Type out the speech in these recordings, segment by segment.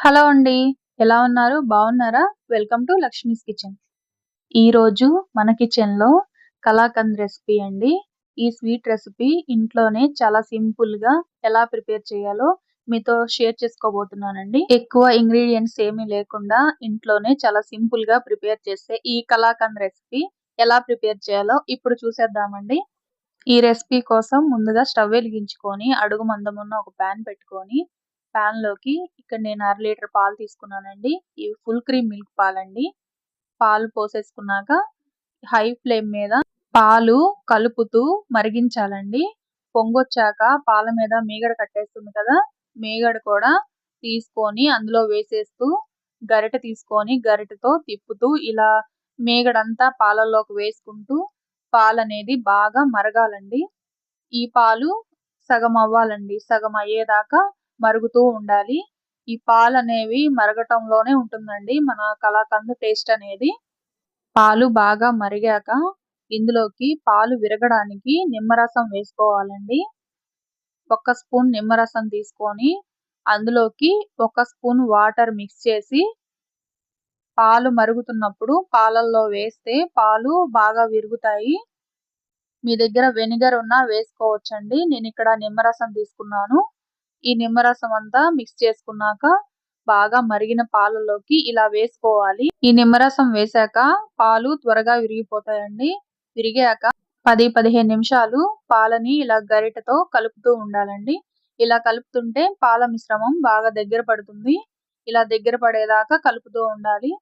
Hello అండి. ఎలా ఉన్నారు? బాగున్నారా? Welcome to Lakshmi's kitchen. ఈరోజు మన కిచెన్‌లో కలాకండ్ రెసిపీ అండి. ఈ స్వీట్ రెసిపీ ఇంట్లోనే చాలా సింపుల్‌గా ఎలా ప్రిపేర్ చేయాలో మీతో షేర్ చేసుకోబోతున్నానండి. ఎక్కువ ఇంగ్రీడియెంట్స్ ఏమీ లేకుండా ఇంట్లోనే చాలా సింపుల్‌గా ప్రిపేర్ చేసే ఈ కలాకండ్ రెసిపీ ఎలా ప్రిపేర్ చేయాలో ఇప్పుడు చూసేద్దామండి. ఈ రెసిపీ కోసం ముందుగా స్టవ్ వెలిగించుకొని అడుగు మందమున్న ఒక పాన్ పెట్టుకొని పాన్‌లోకి ఇక్కడ నేను 1/2 లీటర్ పాలు తీసుకున్నానండి. ఇవి ఫుల్ క్రీమ్ మిల్క్ పాలండి. పాలు పోసేసుకున్నాక హై ఫ్లేమ్ మీద పాలు కలుపుతూ మరిగించాలండి. పొంగొచ్చాక పాల మీద మీగడ కట్టేస్తుంది కదా! మీగడ కూడా తీసుకొని అందులో వేసేస్తూ గరిటె తీసుకొని గరిటెతో తిప్పుతూ ఇలా మీగడంతా పాలల్లోకి వేసుకుంటూ పాలనేది బాగా మరగాలండి. ఈ పాలు సగం అవ్వాలండి. సగం అయ్యేదాకా మరుగుతూ ఉండాలి. ఈ పాలనేవి మరగటంలోనే ఉంటుందండి మన కలాకండ్ టేస్ట్ అనేది. పాలు బాగా మరిగాక ఇందులోకి పాలు విరగడానికి నిమ్మరసం వేసుకోవాలండి. ఒక స్పూన్ నిమ్మరసం తీసుకొని అందులోకి ఒక స్పూన్ వాటర్ మిక్స్ చేసి పాలు మరుగుతున్నప్పుడు పాలల్లో వేస్తే పాలు బాగా విరుగుతాయి. మీ దగ్గర వెనిగర్ ఉన్నా వేసుకోవచ్చండి. నేనిక్కడ నిమ్మరసం తీసుకున్నాను. ఈ నిమ్మరసం అంతా మిక్స్ చేసుకున్నాక బాగా మరిగిన పాలలోకి ఇలా వేసుకోవాలి. ఈ నిమ్మరసం వేశాక పాలు త్వరగా విరిగిపోతాయండి. విరిగాక 10, 15 నిమిషాలు పాలని ఇలా గరిటెతో కలుపుతూ ఉండాలండి. ఇలా కలుపుతుంటే పాల మిశ్రమం బాగా దగ్గర పడుతుంది. ఇలా దగ్గర పడేదాకా కలుపుతూ ఉండాలి.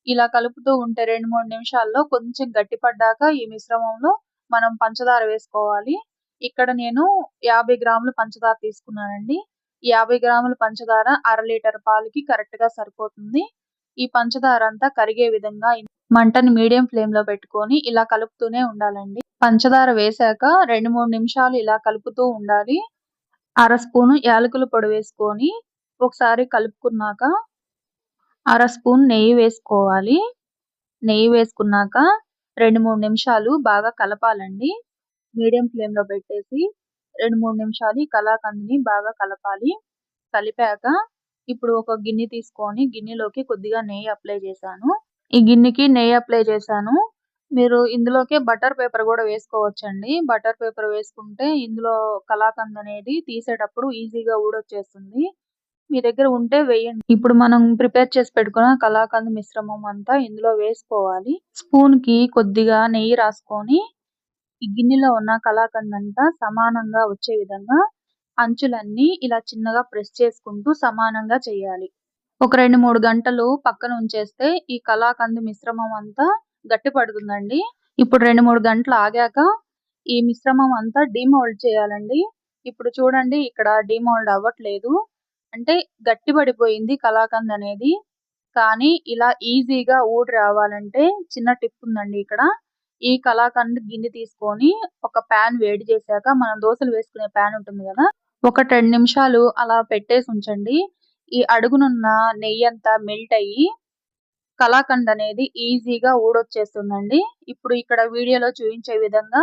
ఇలా కలుపుతూ ఉంటే 2, 3 నిమిషాల్లో కొంచెం గట్టిపడ్డాక ఈ మిశ్రమంలో మనం పంచదార వేసుకోవాలి. ఇక్కడ నేను 50 గ్రాములు పంచదార తీసుకున్నానండి. ఈ 50 గ్రాముల పంచదార 1/2 లీటర్ పాలకి కరెక్ట్‌గా సరిపోతుంది. ఈ పంచదార అంతా కరిగే విధంగా మంటని మీడియం ఫ్లేమ్‌లో పెట్టుకొని ఇలా కలుపుతూనే ఉండాలండి. పంచదార వేశాక 2, 3 నిమిషాలు ఇలా కలుపుతూ ఉండాలి. అర స్పూను యాలకుల పొడి వేసుకొని ఒకసారి కలుపుకున్నాక అర స్పూన్ నెయ్యి వేసుకోవాలి. నెయ్యి వేసుకున్నాక 2, 3 నిమిషాలు బాగా కలపాలండి. మీడియం ఫ్లేమ్‌లో పెట్టేసి 2, 3 నిమిషాలు ఈ కలాకండ్‌ని బాగా కలపాలి. కలిపాక ఇప్పుడు ఒక గిన్నె తీసుకొని గిన్నెలోకి కొద్దిగా నెయ్యి అప్లై చేశాను. ఈ గిన్నెకి నెయ్యి అప్లై చేశాను. మీరు ఇందులోకే బటర్ పేపర్ గూడా వేసుకోవచ్చండి. బటర్ పేపర్ వేసుకుంటే ఇందులో కలాకండ్ అనేది తీసేటప్పుడు ఈజీగా ఊడొచ్చేస్తుంది. మీ దగ్గర ఉంటే వేయండి. ఇప్పుడు మనం ప్రిపేర్ చేసి పెట్టుకున్న కలాకండ్ మిశ్రమం అంతా ఇందులో వేసుకోవాలి. స్పూన్‌కి కొద్దిగా నెయ్యి రాసుకొని ఈ గిన్నెలో ఉన్న కలాకండ్ అంతా సమానంగా వచ్చే విధంగా అంచులన్నీ ఇలా చిన్నగా ప్రెస్ చేసుకుంటూ సమానంగా చేయాలి. ఒక 2, 3 గంటలు పక్కన ఉంచేస్తే ఈ కలాకండ్ మిశ్రమం అంతా గట్టి పడుతుందండి. ఇప్పుడు 2, 3 గంటలు ఆగాక ఈ మిశ్రమం అంతా డీమోల్డ్ చేయాలండి. ఇప్పుడు చూడండి ఇక్కడ డీమోల్డ్ అవ్వట్లేదు. అంటే గట్టి పడిపోయింది కలాకండ్ అనేది. కానీ ఇలా ఈజీగా ఊడి రావాలంటే చిన్న టిప్ ఉందండి ఇక్కడ. ఈ కలాకండ్ గిన్నె తీసుకొని ఒక పాన్ వేడి చేశాక మనం దోసలు వేసుకునే పాన్ ఉంటుంది గదా! ఒక 10 నిమిషాలు అలా పెట్టేసి ఉంచండి. ఈ అడుగునున్న నెయ్యంతా మెల్ట్ అయ్యి కలాకండ్ అనేది ఈజీగా ఊడొచ్చేస్తుందండి. ఇప్పుడు ఇక్కడ వీడియోలో చూయించే విధంగా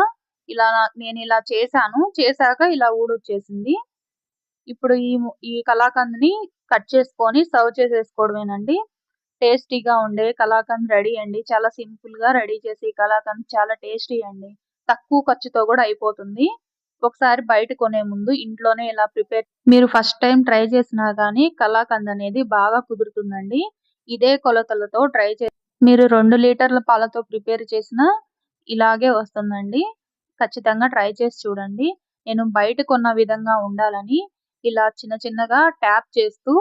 ఇలా నేనిలా చేశాను. చేశాక ఇలా ఊడొచ్చేసింది. ఇప్పుడు ఈ కలాకండ్‌ని కట్ చేసుకొని సర్వ్ చేసేసుకోవడమేనండి. టేస్టీగా ఉండే కలాకండ్ రెడీ అండి. చాలా సింపుల్‌గా రెడీ చేసే కలాకండ్ చాలా టేస్టీ అండి. తక్కువ ఖర్చుతో గూడా అయిపోతుంది. ఒకసారి బయట కొనే ముందు ఇంట్లోనే ఇలా మీరు ఫస్ట్ టైమ్ ట్రై చేసినా గానీ కలాకండ్ అనేది బాగా కుదురుతుందండి. ఇదే కొలతలతో మీరు 2 లీటర్ల పాలతో ప్రిపేర్ చేసినా ఇలాగే వస్తుందండి. ఖచ్చితంగా ట్రై చేసి చూడండి. నేను బయట కొన్న విధంగా ఉండాలని ఇలా చిన్న చిన్నగా ట్యాప్ చేస్తూ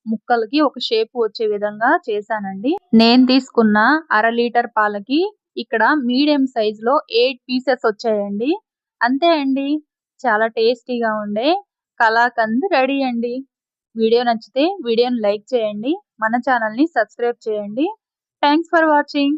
ముక్కలకి ఒక షేప్ వచ్చే విధంగా చేశానండి. నేను తీసుకున్న అర లీటర్ పాలకి ఇక్కడ మీడియం సైజులో 8 పీసెస్ వచ్చాయండి. అంతే అండి. చాలా టేస్టీగా ఉండే కలాకండ్ రెడీ అండి. వీడియో నచ్చితే వీడియోని లైక్ చేయండి. మన ఛానల్‌ని సబ్స్క్రైబ్ చేయండి. Thanks for watching.